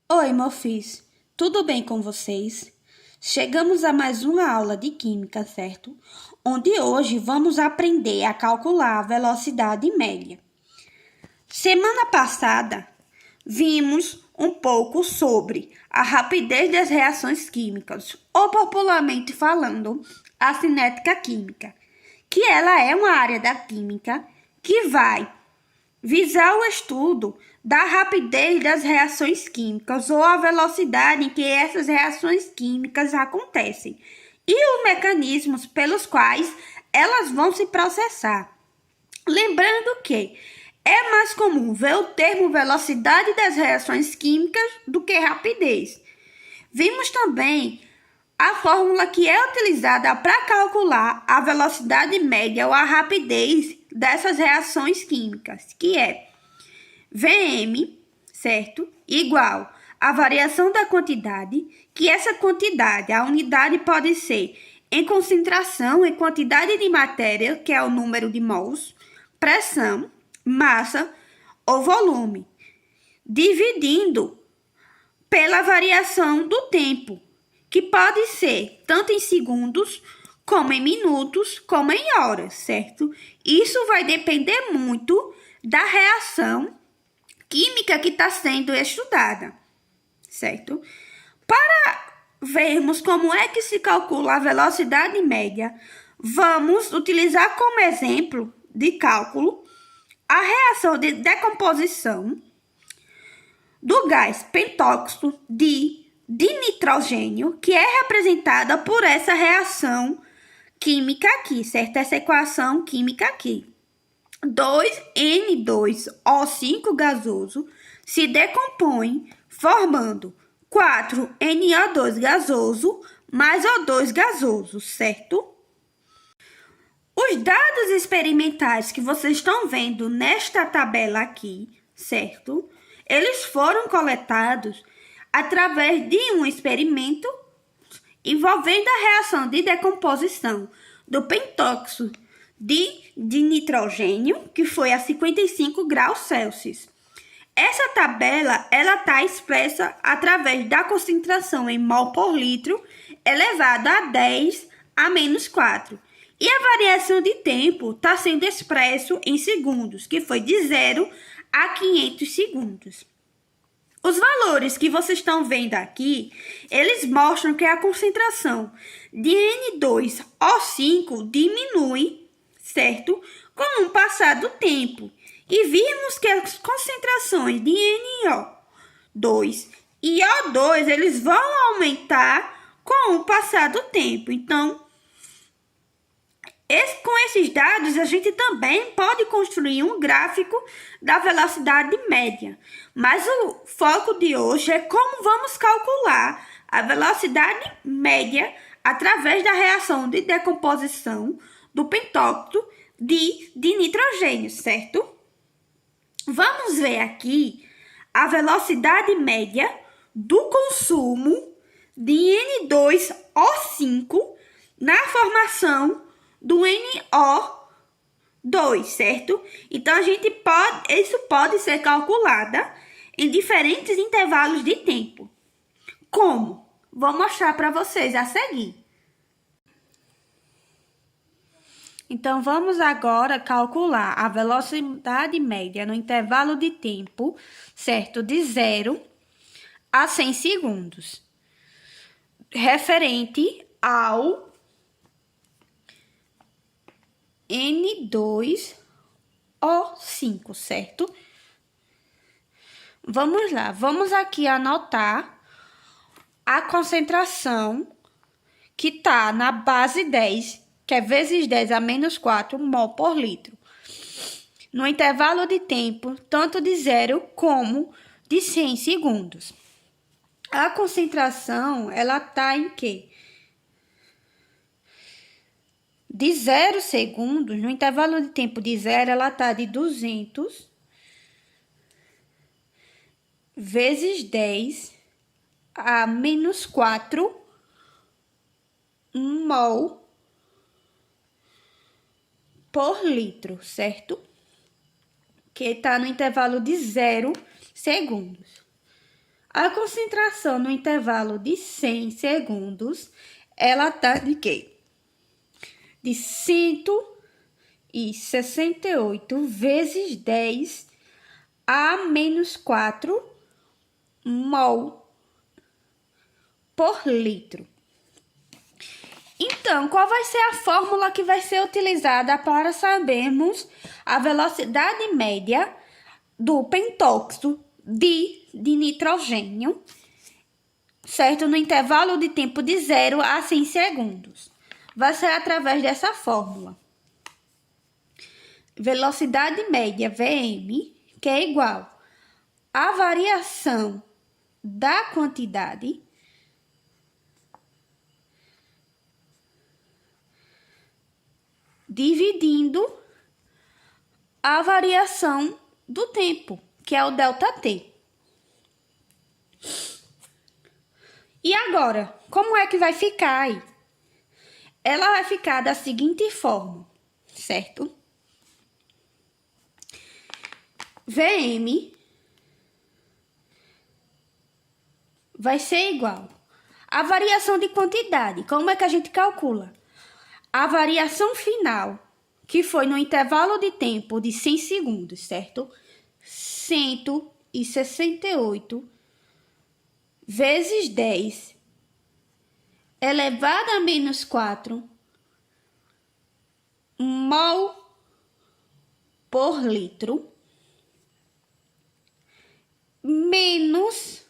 Oi, Mofis. Tudo bem com vocês? Chegamos a mais uma aula de Química, certo? Onde hoje vamos aprender a calcular a velocidade média. Semana passada, vimos um pouco sobre a rapidez das reações químicas, ou popularmente falando, a cinética química, que ela é uma área da química que vai visar o estudo da rapidez das reações químicas ou a velocidade em que essas reações químicas acontecem e os mecanismos pelos quais elas vão se processar. Lembrando que é mais comum ver o termo velocidade das reações químicas do que rapidez. Vimos também a fórmula que é utilizada para calcular a velocidade média ou a rapidez dessas reações químicas, que é Vm, certo? Igual a variação da quantidade, que essa quantidade, a unidade pode ser em concentração, em quantidade de matéria, que é o número de mols, pressão, massa ou volume, dividindo pela variação do tempo, que pode ser tanto em segundos, como em minutos, como em horas, certo? Isso vai depender muito da reação química que está sendo estudada, certo? Para vermos como é que se calcula a velocidade média, vamos utilizar como exemplo de cálculo a reação de decomposição do gás pentóxido de nitrogênio, que é representada por essa reação química aqui, certo? Essa equação química aqui. 2N2O5 gasoso se decompõe formando 4NO2 gasoso mais O2 gasoso, certo? Os dados experimentais que vocês estão vendo nesta tabela aqui, certo? Eles foram coletados através de um experimento envolvendo a reação de decomposição do pentóxido de nitrogênio, que foi a 55 graus Celsius. Essa tabela ela está expressa através da concentração em mol por litro elevado a 10 a menos 4. E a variação de tempo está sendo expresso em segundos, que foi de 0 a 500 segundos. Os valores que vocês estão vendo aqui, eles mostram que a concentração de N2O5 diminui, certo? Com o passar do tempo. E vimos que as concentrações de NO2 e O2, eles vão aumentar com o passar do tempo. Então, com esses dados, a gente também pode construir um gráfico da velocidade média. Mas o foco de hoje é como vamos calcular a velocidade média através da reação de decomposição do pentóxido de nitrogênio, certo? Vamos ver aqui a velocidade média do consumo de N2O5 na formação do NO2, certo? Então, isso pode ser calculada em diferentes intervalos de tempo. Como? Vou mostrar para vocês a seguir. Então, vamos agora calcular a velocidade média no intervalo de tempo, certo? De 0 a 100 segundos, referente ao N2O5, certo? Vamos lá, vamos aqui anotar a concentração que está na base 10, que é vezes 10 a menos 4 mol por litro. No intervalo de tempo, tanto de 0 como de 100 segundos. A concentração, ela está em quê? De 0 segundos, no intervalo de tempo de 0, ela está de 200 vezes 10 a menos 4 mol por litro, certo? Que está no intervalo de 0 segundos. A concentração no intervalo de 100 segundos, ela tá de quê? De 168 vezes 10 a menos 4 mol por litro. Então, qual vai ser a fórmula que vai ser utilizada para sabermos a velocidade média do pentóxido de nitrogênio, certo? No intervalo de tempo de 0 a 100 segundos. Vai ser através dessa fórmula. Velocidade média, Vm, que é igual à variação da quantidade dividindo a variação do tempo, que é o ΔT. E agora, como é que vai ficar aí? Ela vai ficar da seguinte forma, certo? Vm vai ser igual à variação de quantidade. Como é que a gente calcula? A variação final, que foi no intervalo de tempo de 100 segundos, certo? 168 vezes 10 elevado a menos 4 mol por litro, menos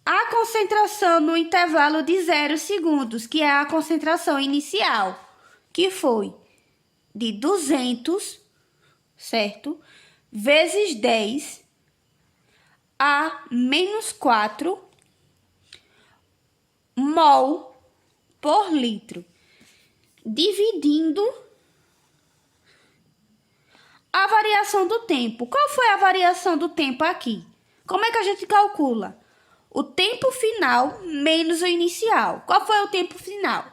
a concentração no intervalo de 0 segundos, que é a concentração inicial, que foi de 200, certo? Vezes 10 a menos 4 mol por litro, dividindo a variação do tempo. Qual foi a variação do tempo aqui? Como é que a gente calcula? O tempo final menos o inicial. Qual foi o tempo final?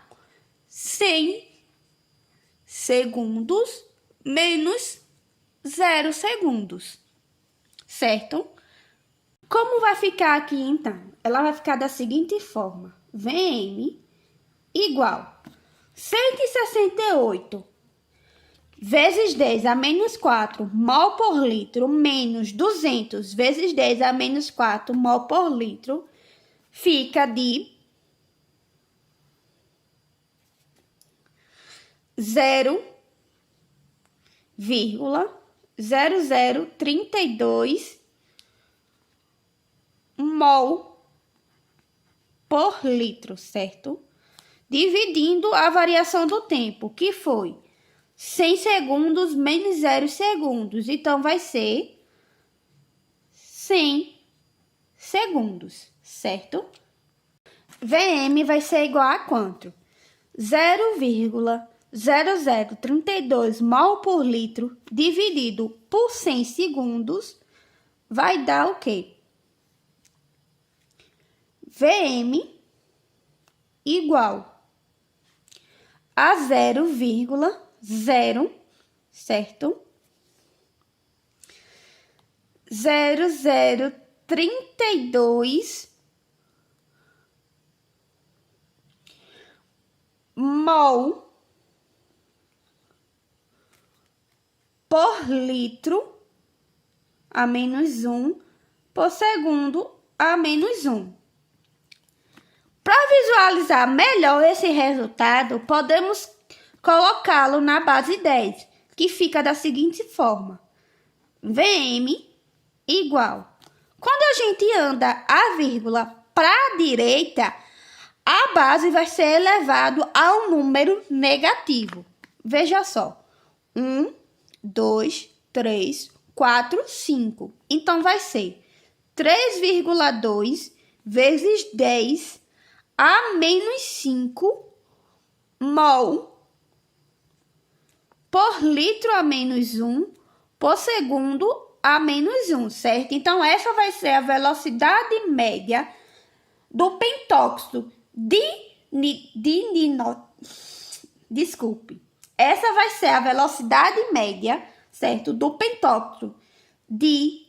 100 segundos menos 0 segundos, certo? Como vai ficar aqui, então? Ela vai ficar da seguinte forma. Vm igual 168 vezes 10 a menos 4 mol por litro menos 200 vezes 10 a menos 4 mol por litro fica de 0,0032 mol por litro, certo? Dividindo a variação do tempo, que foi 100 segundos menos 0 segundos. Então, vai ser 100 segundos, certo? Vm vai ser igual a quanto? 0,0032 mol por litro dividido por 100 segundos vai dar o quê? Vm igual a 0,0, certo? 0032 mol por litro a menos 1 por segundo a menos 1. Para visualizar melhor esse resultado, podemos colocá-lo na base 10, que fica da seguinte forma. Vm igual. Quando a gente anda a vírgula para a direita, a base vai ser elevado a um número negativo. Veja só. 1, 2, 3, 4, 5. Então, vai ser 3,2 vezes 10 a menos 5 mol por litro a menos 1 por segundo a menos 1, certo? Então, essa vai ser a velocidade média do pentóxido Desculpe. Essa vai ser a velocidade média, certo? Do pentóxido de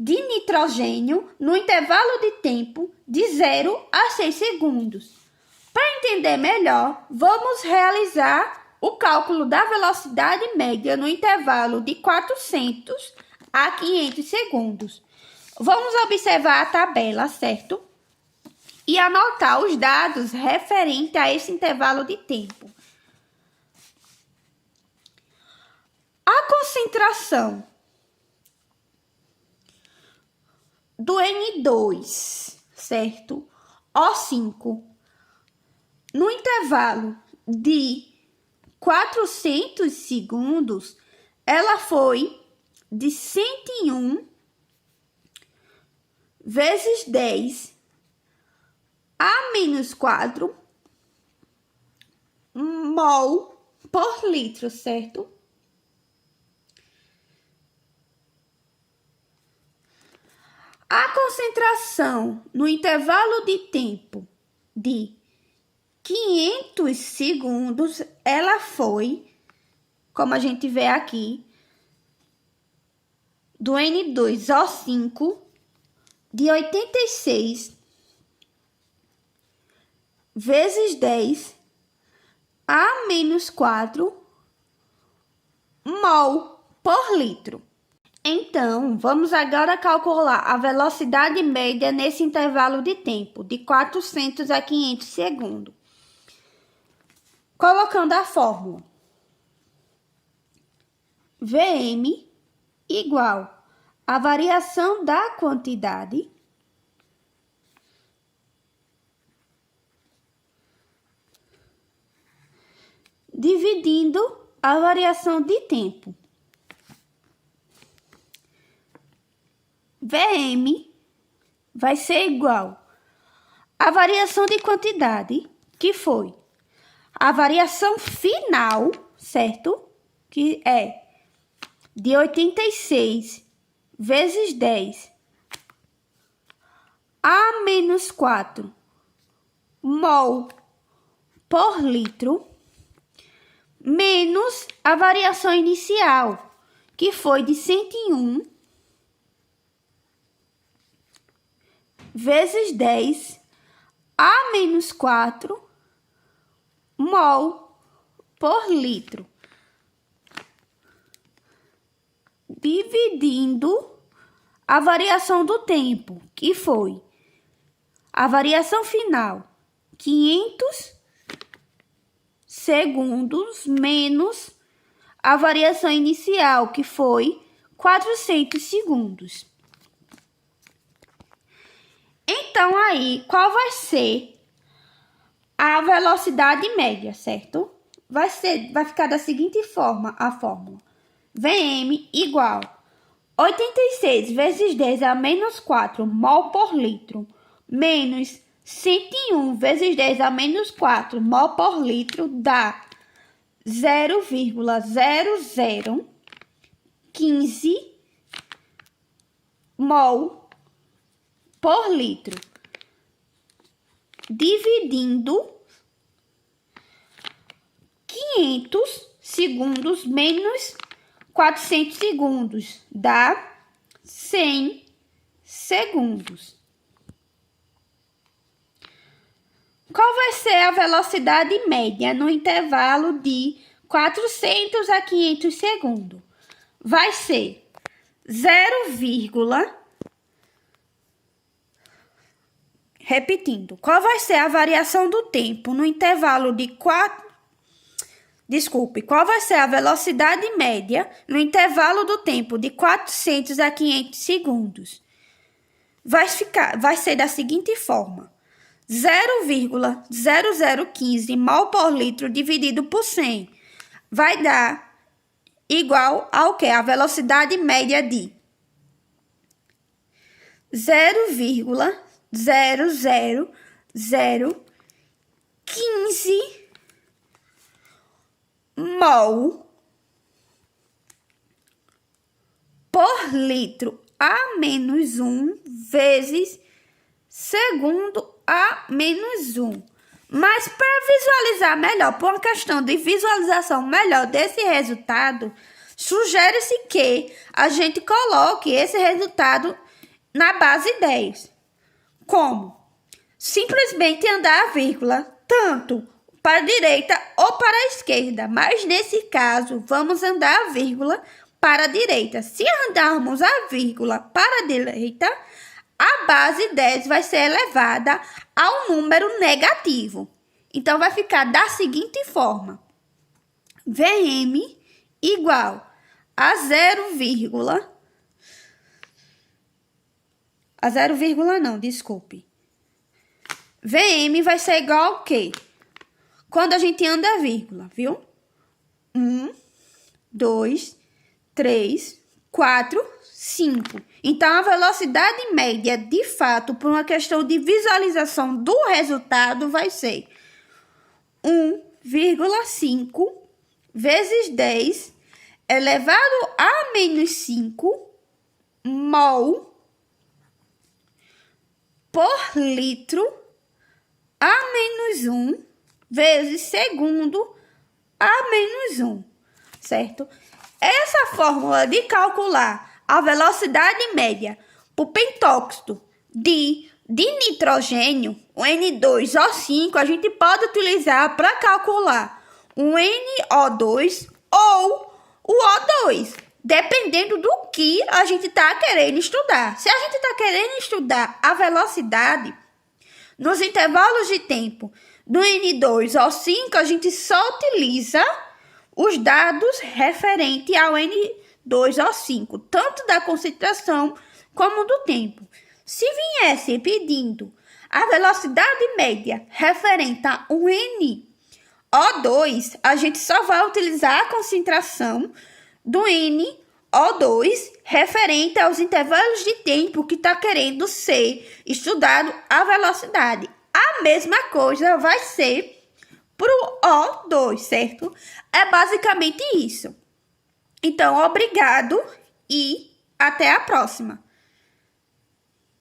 de nitrogênio no intervalo de tempo de 0 a 6 segundos. Para entender melhor, vamos realizar o cálculo da velocidade média no intervalo de 400 a 500 segundos. Vamos observar a tabela, certo? E anotar os dados referentes a esse intervalo de tempo. A concentração do N2, certo? O5, no intervalo de 400 segundos, ela foi de 101 vezes 10 a menos 4 mol por litro, certo? A concentração no intervalo de tempo de 500 segundos, ela foi, como a gente vê aqui, do N2O5 de 86 vezes 10 a menos 4 mol por litro. Então, vamos agora calcular a velocidade média nesse intervalo de tempo, de 400 a 500 segundos. Colocando a fórmula. Vm igual a variação da quantidade dividindo a variação de tempo. Vm vai ser igual à variação de quantidade, que foi a variação final, certo? Que é de 86 vezes 10 a menos 4 mol por litro, menos a variação inicial, que foi de 101 vezes 10 a menos 4 mol por litro, dividindo a variação do tempo, que foi a variação final, 500 segundos, menos a variação inicial, que foi 400 segundos. Então, aí, qual vai ser a velocidade média, certo? Vai ficar da seguinte forma, a fórmula. Vm igual 86 vezes 10 a menos 4 mol por litro, menos 101 vezes 10 a menos 4 mol por litro, dá 0,0015 mol por litro, dividindo 500 segundos menos 400 segundos, dá 100 segundos. Qual vai ser a velocidade média no intervalo de 400 a 500 segundos? Vai ser 0, repetindo, qual vai ser a variação do tempo no intervalo de qual vai ser a velocidade média no intervalo do tempo de 400 a 500 segundos? Vai ser da seguinte forma: 0,0015 mol por litro dividido por 100 vai dar igual ao que? A velocidade média de 0,00015 mol por litro a menos 1 vezes segundo a menos 1. Mas para visualizar melhor, por uma questão de visualização melhor desse resultado, sugere-se que a gente coloque esse resultado na base 10. Como? Simplesmente andar a vírgula, tanto para a direita ou para a esquerda, mas nesse caso, vamos andar a vírgula para a direita. Se andarmos a vírgula para a direita, a base 10 vai ser elevada ao número negativo. Então, vai ficar da seguinte forma. VM igual a 0, a 0, não, desculpe. VM vai ser igual ao quê? Quando a gente anda a vírgula, viu? 1, 2, 3, 4, 5. Então, a velocidade média, de fato, por uma questão de visualização do resultado, vai ser 1,5 vezes 10 elevado a menos 5 mol por litro a menos 1 vezes segundo a menos 1, certo? Essa fórmula de calcular a velocidade média por pentóxido de nitrogênio, o N2O5, a gente pode utilizar para calcular o NO2 ou o O2, dependendo do que a gente está querendo estudar. Se a gente está querendo estudar a velocidade nos intervalos de tempo do N2O5, a gente só utiliza os dados referentes ao N2O5, tanto da concentração como do tempo. Se viesse pedindo a velocidade média referente a um NO2, a gente só vai utilizar a concentração do NO2 referente aos intervalos de tempo que está querendo ser estudado a velocidade. A mesma coisa vai ser para o O2, certo? É basicamente isso. Então, obrigado e até a próxima.